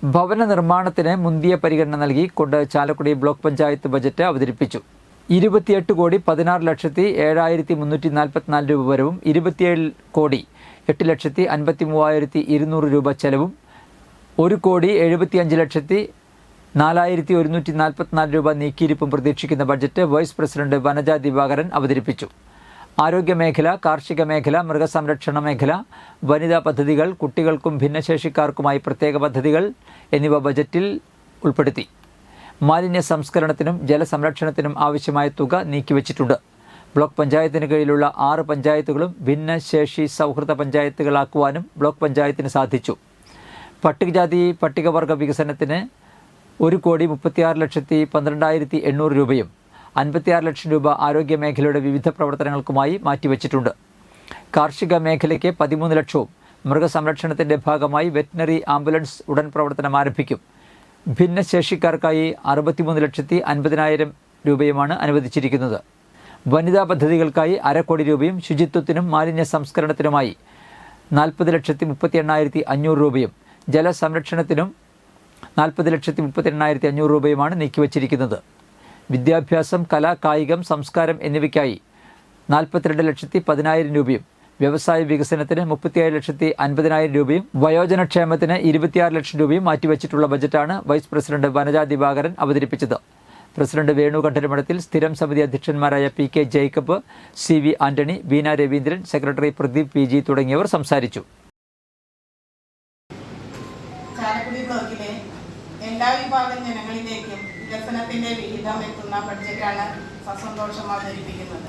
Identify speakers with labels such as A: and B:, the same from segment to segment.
A: ഭവന നിർമ്മാണത്തിന് മുന്തിയ പരിഗണന നൽകി കൊണ്ട് ചാലക്കുടി ബ്ലോക്ക് പഞ്ചായത്ത് ബജറ്റ് അവതരിപ്പിച്ചു. 28,16,07,344 രൂപ വരവും 27,08,53,200 രൂപ ചെലവും 1,75,04,144 രൂപ നീക്കിയിരിപ്പും പ്രതീക്ഷിക്കുന്ന budget vice president Vanaja Divakaran അവതരിപ്പിച്ചു. ആരോഗ്യമേഖല, കാർഷിക മേഖല, മൃഗസംരക്ഷണ മേഖല, വനിതാ പദ്ധതികൾ, കുട്ടികൾക്കും ഭിന്നശേഷിക്കാർക്കുമായി പ്രത്യേക പദ്ധതികൾ എന്നിവ ബജറ്റിൽ ഉൾപ്പെടുത്തി. മാലിന്യ സംസ്കരണത്തിനും ജലസംരക്ഷണത്തിനും ആവശ്യമായ തുക നീക്കിവച്ചിട്ടുണ്ട്. ബ്ലോക്ക് പഞ്ചായത്തിന് കീഴിലുള്ള 6 പഞ്ചായത്തുകളും ഭിന്നശേഷി സൗഹൃദ പഞ്ചായത്തുകളാക്കുവാനും ബ്ലോക്ക് പഞ്ചായത്തിന് സാധിച്ചു. പട്ടികജാതി പട്ടികവർഗ വികസനത്തിന് 1,36,12,800 രൂപയും 56 ലക്ഷം രൂപ ആരോഗ്യ മേഖലയുടെ വിവിധ പ്രവർത്തനങ്ങൾക്കുമായി മാറ്റിവച്ചിട്ടുണ്ട്. കാർഷിക മേഖലയ്ക്ക് 13 ലക്ഷവും മൃഗസംരക്ഷണത്തിൻ്റെ ഭാഗമായി വെറ്റിനറി ആംബുലൻസ് ഉടൻ പ്രവർത്തനം ആരംഭിക്കും. ഭിന്നശേഷിക്കാർക്കായി 63,50,000 രൂപയുമാണ് അനുവദിച്ചിരിക്കുന്നത്. വനിതാ പദ്ധതികൾക്കായി 2 കോടി രൂപയും ശുചിത്വത്തിനും മാലിന്യ സംസ്കരണത്തിനുമായി 40,38,500 രൂപയും ജലസംരക്ഷണത്തിനും 40,38,500 രൂപയുമാണ് നീക്കിവച്ചിരിക്കുന്നത്. വിദ്യാഭ്യാസം, കല, കായികം, സംസ്കാരം എന്നിവയ്ക്കായി 42,10,000 രൂപയും വ്യവസായ വികസനത്തിന് 37,50,000 രൂപയും വയോജനക്ഷേമത്തിന് 26 ലക്ഷം രൂപയും മാറ്റിവച്ചിട്ടുള്ള ബജറ്റാണ് വൈസ് പ്രസിഡന്റ് വനജ ദിവാകരൻ അവതരിപ്പിച്ചത്. പ്രസിഡന്റ് വേണുകണ്ഠനമഠത്തിൽ, സ്ഥിരം സമിതി അധ്യക്ഷന്മാരായ PK Jacob, CV Antony, Beena Raveendran, secretary Pradeep PG തുടങ്ങിയവർ സംസാരിച്ചു.
B: ചാലക്കുടി ബ്ലോക്കിലെ എല്ലാ വിഭാഗം ജനങ്ങളിലേക്കും വികസനത്തിന്റെ വിഹിതം എത്തുന്ന ബഡ്ജറ്റാണ് സസന്തോഷം അവതരിപ്പിക്കുന്നത്.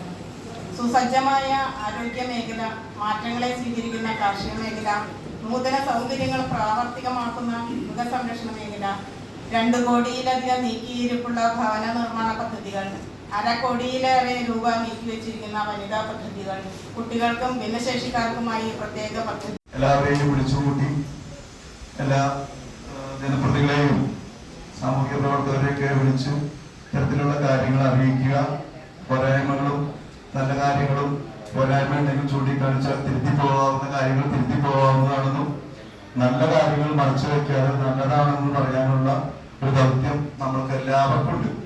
B: സുസജ്ജമായ ആരോഗ്യ മേഖല, മാറ്റങ്ങളെ സ്വീകരിക്കുന്ന കാർഷിക മേഖല, നൂതന സൗകര്യങ്ങൾ പ്രാവർത്തികമാക്കുന്ന മൃഗസംരക്ഷണ മേഖല, 2 കോടിയിലധികം നീക്കിയിരിപ്പുള്ള ഭവന നിർമ്മാണ പദ്ധതികൾ, 1/2 കോടിയിലേറെ രൂപ നീക്കിവെച്ചിരിക്കുന്ന വനിതാ പദ്ധതികൾ, കുട്ടികൾക്കും ഭിന്നശേഷിക്കാർക്കുമായി പ്രത്യേക പദ്ധതി.
C: എല്ലാവരെയും വിളിച്ചുകൂട്ടി എല്ലാ ജനപ്രതിനിധികളെയും സാമൂഹ്യ പ്രവർത്തകരെയൊക്കെ വിളിച്ച് ഇത്തരത്തിലുള്ള കാര്യങ്ങൾ അറിയിക്കുക. പോരായ്മകളും നല്ല കാര്യങ്ങളും പോരായ്മ ഉണ്ടെങ്കിൽ ചൂണ്ടിക്കാണിച്ചാൽ തിരുത്തി പോകാവുന്ന കാര്യങ്ങൾ തിരുത്തി പോകാവുന്നതാണെന്നും നല്ല കാര്യങ്ങൾ മറച്ചു വയ്ക്കാതെ നല്ലതാണെന്നും പറയാനുള്ള ഒരു ദൗത്യം നമ്മൾക്ക് എല്ലാവർക്കും ഉണ്ട്.